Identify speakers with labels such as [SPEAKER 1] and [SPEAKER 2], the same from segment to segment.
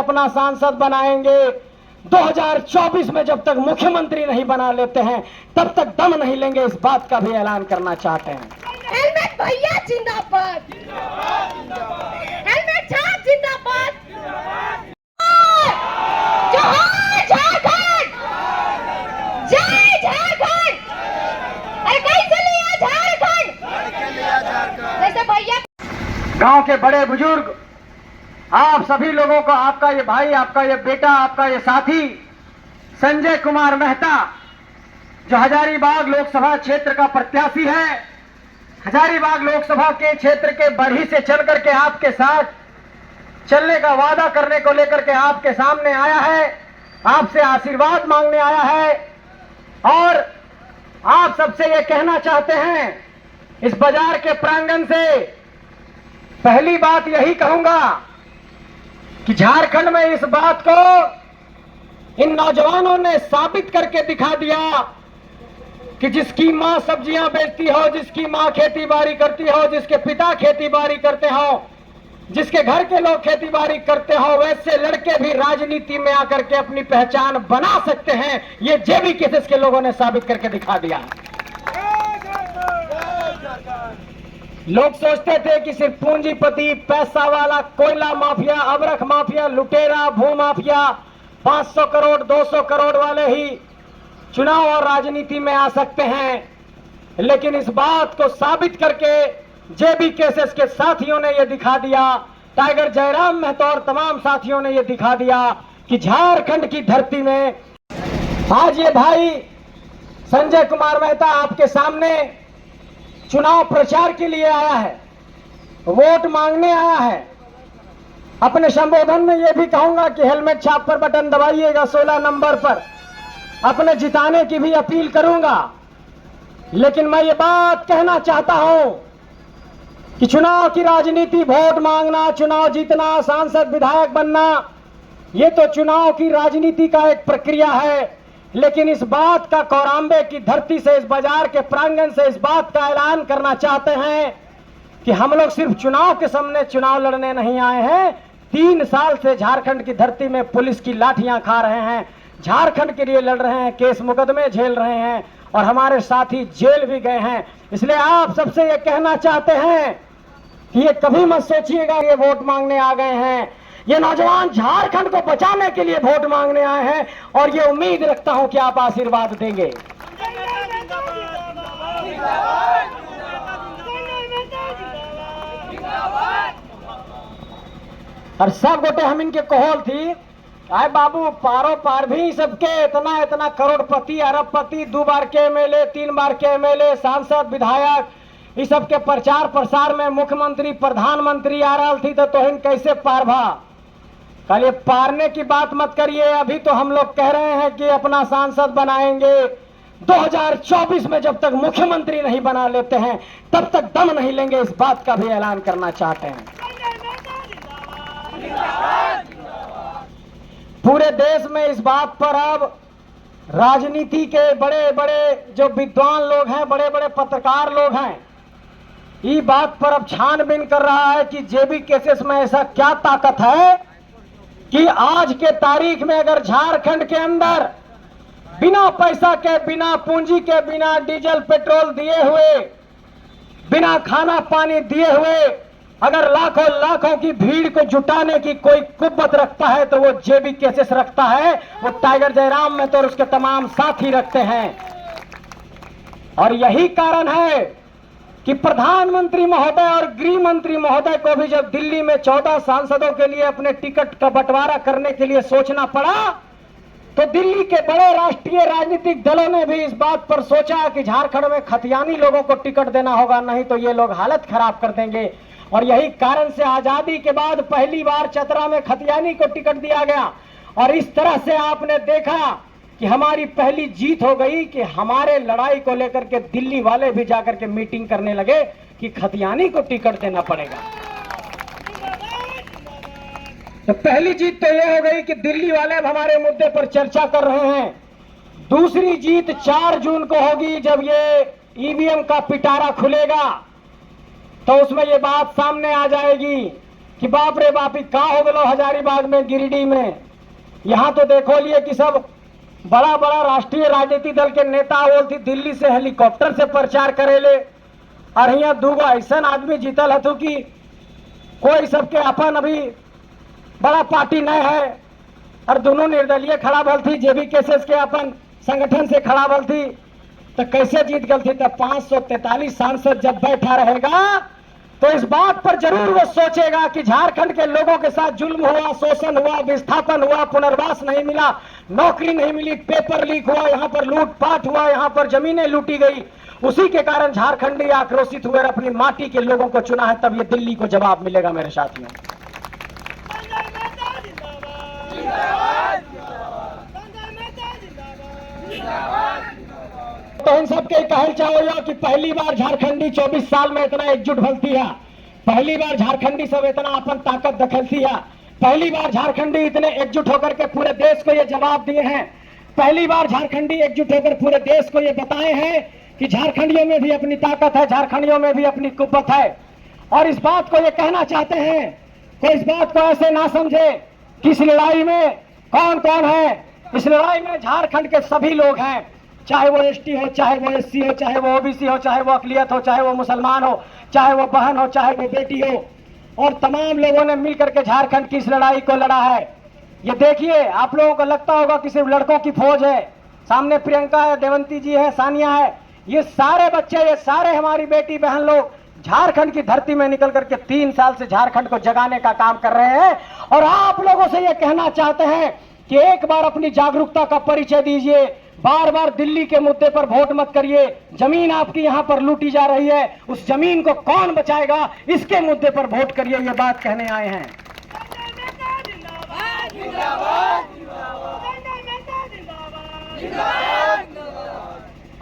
[SPEAKER 1] अपना सांसद बनाएंगे। 2024 में जब तक मुख्यमंत्री नहीं बना लेते हैं तब तक दम नहीं लेंगे, इस बात का भी ऐलान करना चाहते हैं।
[SPEAKER 2] हेलमेट भैया जिंदाबाद, हेलमेट छाप जिंदाबाद, जोहार झारखंड, जय झारखंड। अरे कैसे लिया झारखंड, जैसे भैया।
[SPEAKER 1] गांव के बड़े बुजुर्ग, आप सभी लोगों को, आपका ये भाई, आपका ये बेटा, आपका ये साथी संजय कुमार मेहता, जो हजारीबाग लोकसभा क्षेत्र का प्रत्याशी है, हजारीबाग लोकसभा के क्षेत्र के बढ़ी से चल करके आपके साथ चलने का वादा करने को लेकर के आपके सामने आया है, आपसे आशीर्वाद मांगने आया है। और आप सबसे ये कहना चाहते हैं, इस बाजार के प्रांगण से पहली बात यही कहूंगा कि झारखंड में इस बात को इन नौजवानों ने साबित करके दिखा दिया कि जिसकी मां सब्जियां बेचती हो, जिसकी मां खेती बाड़ी करती हो, जिसके पिता खेती बाड़ी करते हो, जिसके घर के लोग खेती बाड़ी करते हो, वैसे लड़के भी राजनीति में आकर के अपनी पहचान बना सकते हैं। ये जेबी केसेस के लोगों ने साबित करके दिखा दिया। लोग सोचते थे कि सिर्फ पूंजीपति, पैसा वाला, कोयला माफिया, अबरख माफिया, लुटेरा, भू माफिया, 500 करोड़ 200 करोड़ वाले ही चुनाव और राजनीति में आ सकते हैं, लेकिन इस बात को साबित करके जेबी केसेस के साथियों ने यह दिखा दिया, टाइगर जयराम महतो और तमाम साथियों ने यह दिखा दिया कि झारखंड की धरती में आज ये भाई संजय कुमार मेहता आपके सामने चुनाव प्रचार के लिए आया है, वोट मांगने आया है। अपने संबोधन में यह भी कहूंगा कि हेलमेट छाप पर बटन दबाइएगा 16 नंबर पर, अपने जिताने की भी अपील करूंगा। लेकिन मैं ये बात कहना चाहता हूं कि चुनाव की राजनीति, वोट मांगना, चुनाव जीतना, सांसद विधायक बनना, ये तो चुनाव की राजनीति का एक प्रक्रिया है। लेकिन इस बात का कौराम्बे की धरती से, इस बाजार के प्रांगण से इस बात का ऐलान करना चाहते हैं कि हम लोग सिर्फ चुनाव के सामने चुनाव लड़ने नहीं आए हैं। 3 साल से झारखंड की धरती में पुलिस की लाठियां खा रहे हैं, झारखंड के लिए लड़ रहे हैं, केस मुकदमे झेल रहे हैं और हमारे साथी जेल भी गए हैं। इसलिए आप सबसे ये कहना चाहते हैं कि ये कभी मत सोचिएगा ये वोट मांगने आ गए हैं। ये नौजवान झारखंड को बचाने के लिए वोट मांगने आए हैं और ये उम्मीद रखता हूं कि आप आशीर्वाद देंगे। और सब गोटे हम इनके कोहल थी, आए बाबू पारो पार भी सबके इतना इतना करोड़पति, अरबपति, 2 बार के एमएलए, 3 बार के एमएलए, सांसद, विधायक, इस सब के प्रचार प्रसार में मुख्यमंत्री, प्रधानमंत्री आ रहा थी तो इन कैसे पार भा। कल ये पारने की बात मत करिए, अभी तो हम लोग कह रहे हैं कि अपना सांसद बनाएंगे। 2024 में जब तक मुख्यमंत्री नहीं बना लेते हैं तब तक दम नहीं लेंगे, इस बात का भी ऐलान करना चाहते हैं। पूरे देश में इस बात पर अब राजनीति के बड़े बड़े जो विद्वान लोग हैं, बड़े बड़े पत्रकार लोग हैं, ये बात पर अब छानबीन कर रहा है कि जेबी केसेस में ऐसा क्या ताकत है कि आज के तारीख में अगर झारखंड के अंदर बिना पैसा के, बिना पूंजी के, बिना डीजल पेट्रोल दिए हुए, बिना खाना पानी दिए हुए अगर लाखों लाखों की भीड़ को जुटाने की कोई कुव्वत रखता है तो वो जेबी केसेस रखता है, वो टाइगर जयराम में तो और उसके तमाम साथी रखते हैं। और यही कारण है कि प्रधानमंत्री महोदय और गृह मंत्री महोदय को भी जब दिल्ली में 14 सांसदों के लिए अपने टिकट का बंटवारा करने के लिए सोचना पड़ा तो दिल्ली के बड़े राष्ट्रीय राजनीतिक दलों ने भी इस बात पर सोचा कि झारखंड में खतियानी लोगों को टिकट देना होगा, नहीं तो ये लोग हालत खराब कर देंगे। और यही कारण से आजादी के बाद पहली बार चतरा में खतियानी को टिकट दिया गया। और इस तरह से आपने देखा कि हमारी पहली जीत हो गई कि हमारे लड़ाई को लेकर के दिल्ली वाले भी जाकर के मीटिंग करने लगे कि खतियानी को टिकट देना पड़ेगा। तो पहली जीत तो यह हो गई कि दिल्ली वाले अब हमारे मुद्दे पर चर्चा कर रहे हैं। दूसरी जीत 4 जून को होगी जब ये ईवीएम का पिटारा खुलेगा, तो उसमें ये बात सामने आ जाएगी कि बाप रे बाप ही का हो गलो हजारीबाग में, गिरिडीह में। यहाँ तो देखो लिए कि सब बड़ा बड़ा राष्ट्रीय राजनीतिक दल के नेता वो थी दिल्ली से हेलीकॉप्टर से प्रचार करेले, और यहाँ दूगो ऐसा आदमी जीतल हथु कि कोई सबके अपन अभी बड़ा पार्टी नहीं है, और दोनों निर्दलीय खड़ा भल थी, जेबी केसेस के अपन संगठन से खड़ा भल थी, तो कैसे जीत गल थी। तब 543 सांसद जब बैठा रहेगा तो इस बात पर जरूर वो सोचेगा कि झारखंड के लोगों के साथ जुल्म हुआ, शोषण हुआ, विस्थापन हुआ, पुनर्वास नहीं मिला, नौकरी नहीं मिली, पेपर लीक हुआ, यहाँ पर लूटपाट हुआ, यहाँ पर जमीनें लूटी गई। उसी के कारण झारखंडी आक्रोशित हुए और अपनी माटी के लोगों को चुना है। तब ये दिल्ली को जवाब मिलेगा मेरे साथियों। तो इन सबके कहल चाहो कि पहली बार झारखंडी 24 साल में इतना एकजुट भलती है, पहली बार झारखंडी सब इतना अपन ताकत दखलती है, पहली बार झारखंडी इतने एकजुट होकर के पूरे देश को ये जवाब दिए हैं, पहली बार झारखंडी एकजुट होकर पूरे देश को ये बताए हैं कि झारखंडियों में भी अपनी ताकत है, झारखंडियों में भी अपनी कुव्वत है। और इस बात को ये कहना चाहते हैं, कोई इस बात को ऐसे ना समझे कि इस लड़ाई में कौन कौन है। इस लड़ाई में झारखंड के सभी लोग हैं, चाहे वो एसटी हो, चाहे वो एससी हो, चाहे वो ओबीसी हो, चाहे वो अकलियत हो, चाहे वो मुसलमान हो, चाहे वो बहन हो, चाहे वो बेटी हो, और तमाम लोगों ने मिलकर के झारखंड की इस लड़ाई को लड़ा है। ये देखिए, आप लोगों को लगता होगा कि सिर्फ लड़कों की फौज है, सामने प्रियंका है, देवंती जी है, सानिया है, ये सारे बच्चे, ये सारे हमारी बेटी बहन लोग झारखंड की धरती में निकल करके 3 साल से झारखंड को जगाने का काम कर रहे हैं। और आप लोगों से ये कहना चाहते हैं कि एक बार अपनी जागरूकता का परिचय दीजिए, बार बार दिल्ली के मुद्दे पर वोट मत करिए। जमीन आपकी यहाँ पर लूटी जा रही है, उस जमीन को कौन बचाएगा, इसके मुद्दे पर वोट करिए, ये बात कहने आए हैं।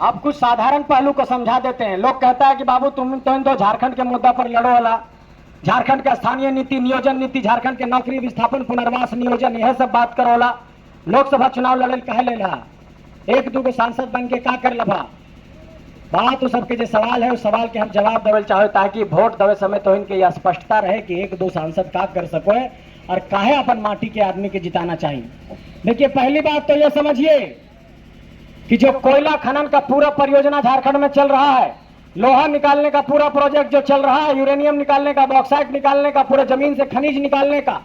[SPEAKER 1] अब कुछ साधारण पहलू को समझा देते हैं। लोग कहता है कि बाबू तुम तो झारखंड के मुद्दा पर लड़ो वाला, झारखंड का स्थानीय नीति, नियोजन नीति, झारखंड के नौकरी विस्थापन पुनर्वास नियोजन, यह सब बात करो वाला। लोकसभा चुनाव लड़े कहे ले ला, एक दूगो सांसद बन के का कर लभा। बात उस सबके जो सवाल है, उस सवाल के हम जवाब देवल चाहे, ताकि वोट देवे समय तो इनके यह स्पष्टता रहे कि एक दो सांसद का कर सको और काहे अपन माटी के आदमी के जिताना चाहिए। देखिए, पहली बात तो यह समझिए कि जो कोयला खनन का पूरा परियोजना झारखंड में चल रहा है, लोहा निकालने का पूरा प्रोजेक्ट जो चल रहा है, यूरेनियम निकालने का, बॉक्साइट निकालने का, पूरे जमीन से खनिज निकालने का,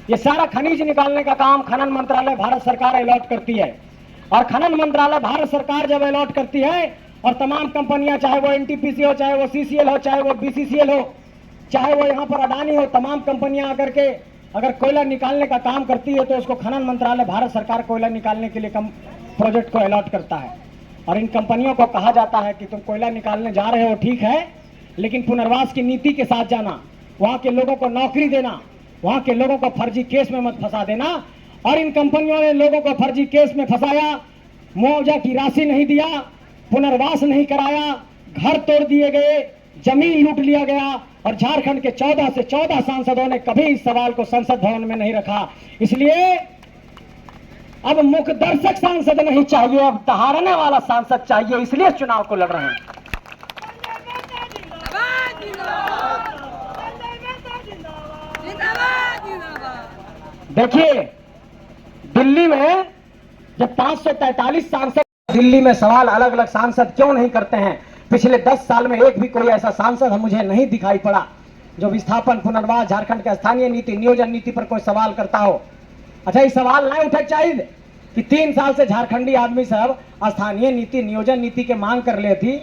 [SPEAKER 1] ये सारा खनिज निकालने का काम खनन मंत्रालय भारत सरकार अलॉट करती है। और खनन मंत्रालय भारत सरकार जब अलॉट करती है और तमाम कंपनियां, चाहे वो एनटीपीसी हो, चाहे वो सीसीएल हो, चाहे वो बीसीसीएल हो, चाहे वो यहाँ पर अडानी हो, तमाम कंपनियां आकर के अगर कोयला निकालने का काम करती है तो उसको खनन मंत्रालय भारत सरकार कोयला निकालने के लिए प्रोजेक्ट को अलॉट करता है। और इन कंपनियों को कहा जाता है कि तुम कोयला निकालने जा रहे हो ठीक है, लेकिन पुनर्वास की नीति के साथ जाना, वहां के लोगों को नौकरी देना, वहां के लोगों को फर्जी केस में मत फंसा देना। और इन कंपनियों ने लोगों को फर्जी केस में फंसाया, मुआवजा की राशि नहीं दिया, पुनर्वास नहीं कराया, घर तोड़ दिए गए, जमीन लूट लिया गया। और झारखंड के 14 से 14 सांसदों ने कभी इस सवाल को संसद भवन में नहीं रखा। इसलिए अब मुख्य दर्शक सांसद नहीं चाहिए, अब दहाड़ने वाला सांसद चाहिए, इसलिए चुनाव को लड़ रहे हैं। देखिए, दिल्ली में जब 543 सांसद, दिल्ली में सवाल अलग अलग सांसद क्यों नहीं करते हैं। पिछले 10 साल में एक भी कोई ऐसा सांसद मुझे नहीं दिखाई पड़ा जो विस्थापन, पुनर्वास, झारखंड के स्थानीय नीति, नियोजन नीति पर कोई सवाल करता हो। अच्छा, ये सवाल नहीं उठे चाहिए कि 3 साल से झारखंडी आदमी सब स्थानीय नीति, नियोजन नीति के मांग कर ले थी,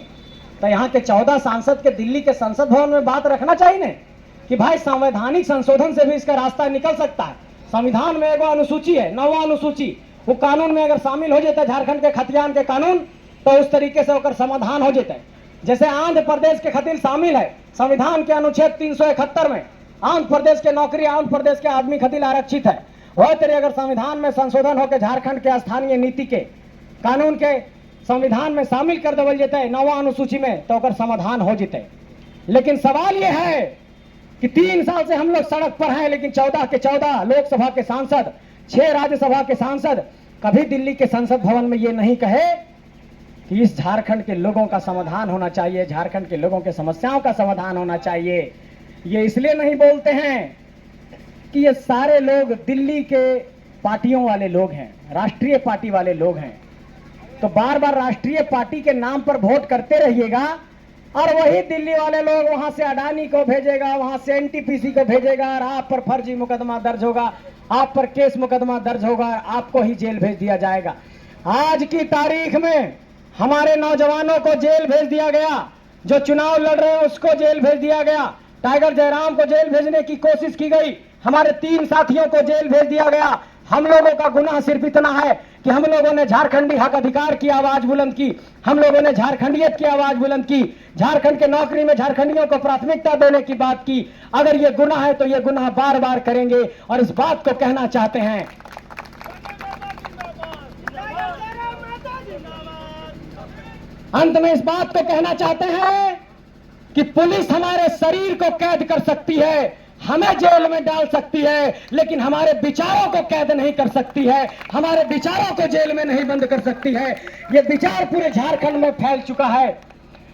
[SPEAKER 1] तो यहाँ के 14 सांसद के दिल्ली के संसद भवन में बात रखना चाहिए न कि भाई संवैधानिक संशोधन से भी इसका रास्ता निकल सकता है। संविधान में एक अनुसूची है, 9वां अनुसूची, वो कानून में अगर शामिल हो जाता है झारखंड के खतियान के कानून, तो उस तरीके से होकर समाधान हो जाता है। जैसे आंध्र प्रदेश के खातिर शामिल है संविधान के अनुच्छेद 371 में, आंध्र प्रदेश के नौकरी आंध्र प्रदेश के आदमी खातिर आरक्षित है। वह तेरे अगर संविधान में संशोधन होकर झारखंड के स्थानीय नीति के कानून के संविधान में शामिल कर देवल जाता है 9वां अनुसूची में, तो अगर समाधान हो जाते। लेकिन सवाल यह है कि 3 साल से हम लोग सड़क पर हैं, लेकिन 14 के 14 लोकसभा के सांसद, 6 राज्यसभा के सांसद कभी दिल्ली के संसद भवन में ये नहीं कहे कि इस झारखंड के लोगों का समाधान होना चाहिए, झारखंड के लोगों के समस्याओं का समाधान होना चाहिए। ये इसलिए नहीं बोलते हैं कि ये सारे लोग दिल्ली के पार्टियों वाले लोग हैं, राष्ट्रीय पार्टी वाले लोग हैं। तो बार बार राष्ट्रीय पार्टी के नाम पर वोट करते रहिएगा और वही दिल्ली वाले लोग वहां से अडानी को भेजेगा, वहां से एनटीपीसी को भेजेगा और आप पर फर्जी मुकदमा दर्ज होगा, आप पर केस मुकदमा दर्ज होगा, आपको ही जेल भेज दिया जाएगा। आज की तारीख में हमारे नौजवानों को जेल भेज दिया गया, जो चुनाव लड़ रहे हैं उसको जेल भेज दिया गया, टाइगर जयराम को जेल भेजने की कोशिश की गई, हमारे 3 साथियों को जेल भेज दिया गया। हम लोगों का गुनाह सिर्फ इतना है कि हम लोगों ने झारखंडी हक अधिकार की आवाज बुलंद की, हम लोगों ने झारखंडियत की आवाज बुलंद की, झारखंड के नौकरी में झारखंडियों को प्राथमिकता देने की बात की। अगर ये गुनाह है तो ये गुनाह बार बार करेंगे और इस बात को कहना चाहते हैं। अंत में इस बात को कहना चाहते हैं कि पुलिस हमारे शरीर को कैद कर सकती है, हमें जेल में डाल सकती है, लेकिन हमारे विचारों को कैद नहीं कर सकती है, हमारे विचारों को जेल में नहीं बंद कर सकती है। ये विचार पूरे झारखंड में फैल चुका है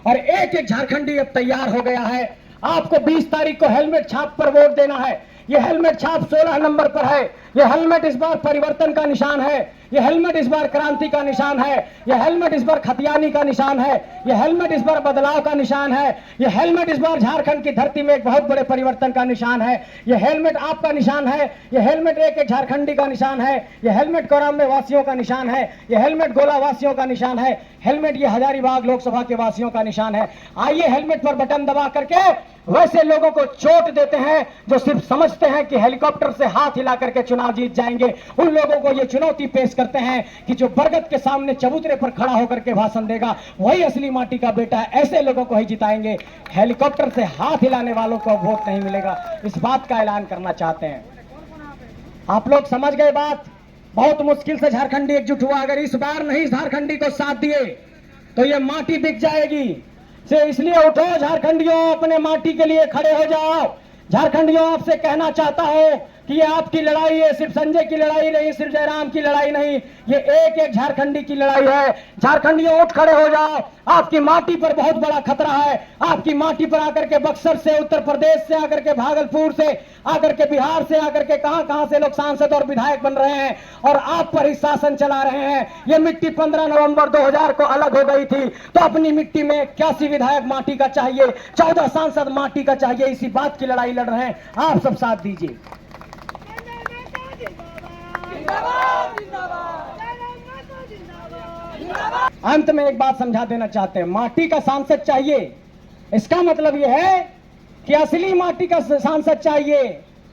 [SPEAKER 1] और एक एक झारखंडी अब तैयार हो गया है। आपको 20 तारीख को हेलमेट छाप पर वोट देना है। ये हेलमेट छाप 16 नंबर पर है। ये हेलमेट इस बार परिवर्तन का निशान है, ये हेलमेट इस बार क्रांति का निशान है, ये हेलमेट इस बार खतियानी का निशान है, ये हेलमेट इस बार बदलाव का निशान है, ये हेलमेट इस बार झारखंड की धरती में एक बहुत बड़े परिवर्तन का निशान है। ये हेलमेट आपका निशान है, ये हेलमेट एक एक झारखंडी का निशान है, ये हेलमेट कोराम्बे वासियों का निशान है, ये हेलमेट गोला वासियों का निशान है, हेलमेट ये हजारीबाग लोकसभा के वासियों का निशान है। आइए हेलमेट पर बटन दबा करके वैसे लोगों को चोट देते हैं जो सिर्फ समझते हैं कि हेलीकॉप्टर से हाथ हिला करके चुनाव जीत जाएंगे। उन लोगों को ये चुनौती पेश करते हैं कि जो बरगद के सामने चबूतरे पर खड़ा होकर के भाषण देगा वही असली माटी का बेटा है, ऐसे लोगों को ही जिताएंगे। हेलीकॉप्टर से हाथ हिलाने वालों को वोट नहीं मिलेगा, इस बात का ऐलान करना चाहते हैं। आप लोग समझ गए बात। बहुत मुश्किल से झारखंडी एकजुट हुआ, अगर इस बार नहीं झारखंडी को साथ दिए तो ये माटी बिक जाएगी। से इसलिए उठो झारखंडियों, अपने माटी के लिए खड़े हो जाओ। झारखंडियों आपसे कहना चाहता हूं कि ये आपकी लड़ाई है, सिर्फ संजय की लड़ाई नहीं, सिर्फ जयराम की लड़ाई नहीं, ये एक एक झारखंडी की लड़ाई है। झारखंडियों उठ खड़े हो जाओ, आपकी माटी पर बहुत बड़ा खतरा है। आपकी माटी पर आकर के बक्सर से, उत्तर प्रदेश से आकर के, भागलपुर से आकर के, बिहार से आकर के कहां से लोग सांसद और विधायक बन रहे हैं और आप पर ही शासन चला रहे हैं। ये मिट्टी 15 नवंबर 2000 को अलग हो गई थी, तो अपनी मिट्टी में 81 विधायक माटी का चाहिए, 14 सांसद माटी का चाहिए। इसी बात की लड़ाई लड़ रहे हैं, आप सब साथ दीजिए। अंत में एक बात समझा देना चाहते हैं, माटी का सांसद चाहिए, इसका मतलब यह है कि असली माटी का सांसद चाहिए,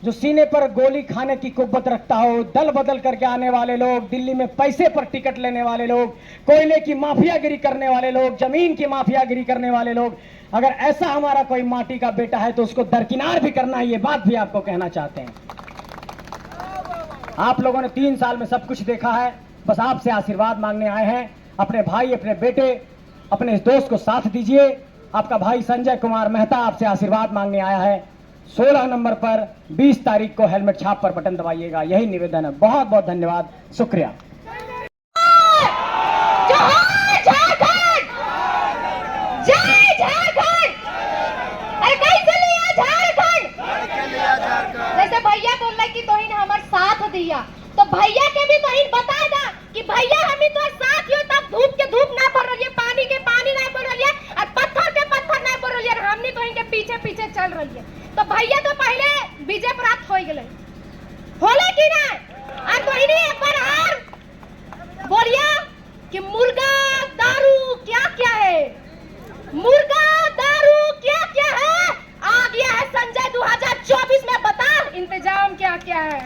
[SPEAKER 1] जो सीने पर गोली खाने की कुव्वत रखता हो, दल बदल करके आने वाले लोग, दिल्ली में पैसे पर टिकट लेने वाले लोग, कोयले की माफियागिरी करने वाले लोग, जमीन की माफियागिरी करने वाले लोग। अगर ऐसा हमारा कोई माटी का बेटा है तो उसको दरकिनार भी करना है, ये बात भी आपको कहना चाहते हैं। आप लोगों ने 3 साल में सब कुछ देखा है, बस आपसे आशीर्वाद मांगने आए हैं। अपने भाई, अपने बेटे, अपने इस दोस्त को साथ दीजिए। आपका भाई संजय कुमार मेहता आपसे आशीर्वाद मांगने आया है। 16 नंबर पर 20 तारीख को हेलमेट छाप पर बटन दबाइएगा, यही निवेदन है। बहुत बहुत धन्यवाद, शुक्रिया।
[SPEAKER 2] जैसे भैया बोल रहे कि तोहिन हमार साथ दिया, तो भैया के भी तोहिन बता दा कि भैया हमी तो साथ हो, तब धूप के धूप ना पड़ रही है, पानी के पानी नहीं पड़ रही है और पत्थर के पत्थर नहीं पड़ रही है, हमनी तो इनके पीछे पीछे चल रही है। तो भैया तो पहले विजय प्राप्त हो गए होले कि ना, और तो इन्हीं एक बार और बोलिया कि मुर्गा दारू क्या क्या है, मुर्गा दारू क्या क्या है, आ गया है संजय 2024 में, बता इंतजाम क्या क्या है।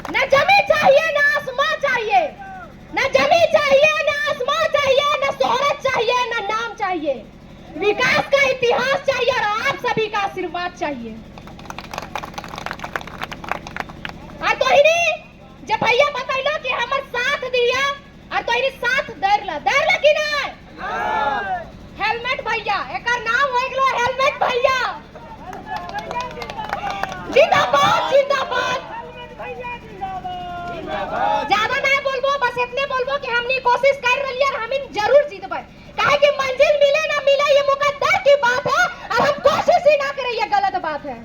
[SPEAKER 2] न जमी चाहिए न आसमां चाहिए, न जमी चाहिए न आसमां चाहिए, न शोहरत चाहिए न नाम चाहिए, विकास का इतिहास चाहिए और आप सभी का आशीर्वाद चाहिए। तो जब भैया बतैलो कि हमर साथ दिया और तो साथ दरला कि नहीं, हेलमेट भैया, एकर नाम हो गलो हेलमेट भैया। जिंदाबाद जिंदाबाद। ज्यादा नहीं बोलबो, बस इतने बोलबो कि हमनी कोशिश कर रही है और हम जरूर जीतबे, काहे कि मंजिल मिले ना मिले ये मुकद्दर की बात है और हम कोशिश ही ना करें ये गलत बात है।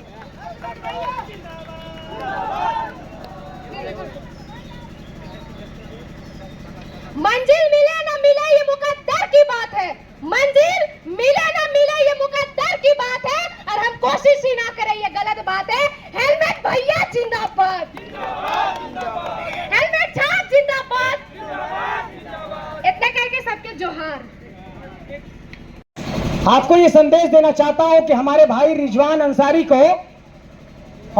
[SPEAKER 2] जोहार।
[SPEAKER 1] आपको ये संदेश देना चाहता हूं कि हमारे भाई रिजवान अंसारी को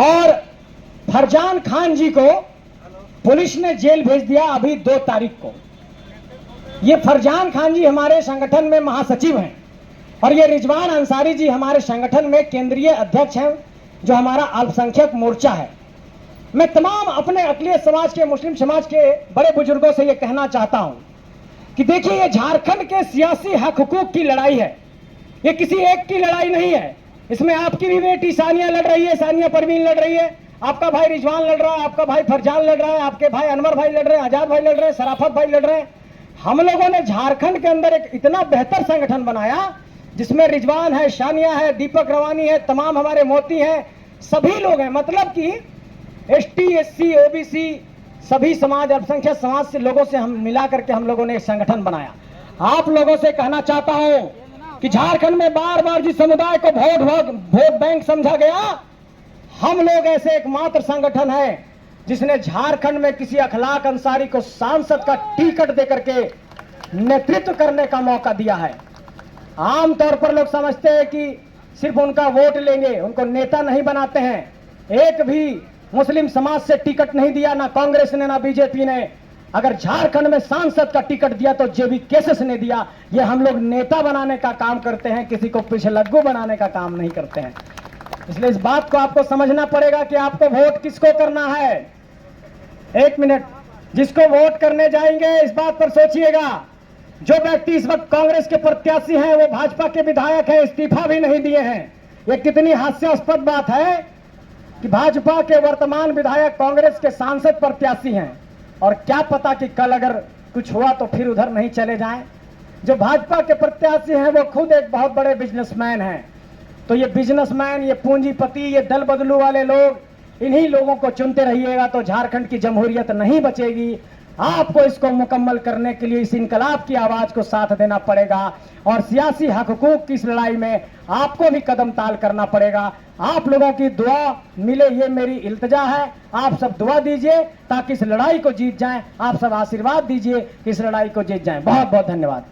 [SPEAKER 1] और फरजान खान जी को पुलिस ने जेल भेज दिया अभी 2 तारीख को। ये फरजान खान जी हमारे संगठन में महासचिव हैं और ये रिजवान अंसारी जी हमारे संगठन में केंद्रीय अध्यक्ष हैं, जो हमारा अल्पसंख्यक मोर्चा है। मैं तमाम अपने अक़लियत समाज के, मुस्लिम समाज के बड़े बुजुर्गों से ये कहना चाहता हूं कि देखिए, ये झारखंड के सियासी हक हुकूक की लड़ाई है, ये किसी एक की लड़ाई नहीं है। इसमें आपकी भी बेटी सानिया लड़ रही है, सानिया परवीन लड़ रही है, आपका भाई रिजवान लड़ रहा है, आपका भाई फरजान लड़ रहा है, आपके भाई अनवर भाई लड़ रहे हैं, आजाद भाई लड़ रहे हैं, सराफत भाई लड़ रहे हैं। हम लोगों ने झारखंड के अंदर एक इतना बेहतर संगठन बनाया जिसमें रिजवान है, शानिया है, दीपक रवानी है, तमाम हमारे मोती हैं, सभी लोग हैं। मतलब कि ST SC OBC सभी समाज, अल्पसंख्यक समाज से लोगों से हम मिला करके हम लोगों ने एक संगठन बनाया। आप लोगों से कहना चाहता हूं कि झारखंड में बार बार जिस समुदाय को वोट बैंक समझा गया, हम लोग ऐसे एकमात्र संगठन है जिसने झारखंड में किसी अखलाक अंसारी को सांसद का टिकट देकर के नेतृत्व करने का मौका दिया है। आमतौर पर लोग समझते हैं कि सिर्फ उनका वोट लेंगे, उनको नेता नहीं बनाते हैं। एक भी मुस्लिम समाज से टिकट नहीं दिया, ना कांग्रेस ने ना बीजेपी ने। अगर झारखंड में सांसद का टिकट दिया तो JB केसेस ने दिया। ये हम लोग नेता बनाने का काम करते हैं, किसी को पिछलग्गू बनाने का काम नहीं करते हैं। इसलिए इस बात को आपको समझना पड़ेगा कि आपको वोट किसको करना है। 1 मिनट, जिसको वोट करने जाएंगे इस बात पर सोचिएगा, जो व्यक्ति इस वक्त कांग्रेस के प्रत्याशी हैं वो भाजपा के विधायक हैं, इस्तीफा भी नहीं दिए हैं। ये कितनी हास्यास्पद बात है कि भाजपा के वर्तमान विधायक कांग्रेस के सांसद प्रत्याशी हैं, और क्या पता कि कल अगर कुछ हुआ तो फिर उधर नहीं चले जाएं। जो भाजपा के प्रत्याशी हैं वो खुद एक बहुत बड़े बिजनेसमैन हैं। तो ये बिजनेसमैन, ये पूंजीपति, ये दल बदलू वाले लोग, इन्हीं लोगों को चुनते रहिएगा तो झारखंड की जमहूरियत नहीं बचेगी। आपको इसको मुकम्मल करने के लिए इस इनकलाब की आवाज को साथ देना पड़ेगा और सियासी हक हुकूक की इस लड़ाई में आपको भी कदम ताल करना पड़ेगा। आप लोगों की दुआ मिले, ये मेरी इल्तिजा है। आप सब दुआ दीजिए ताकि इस लड़ाई को जीत जाएं। आप सब आशीर्वाद दीजिए कि इस लड़ाई को जीत जाएं। बहुत बहुत धन्यवाद।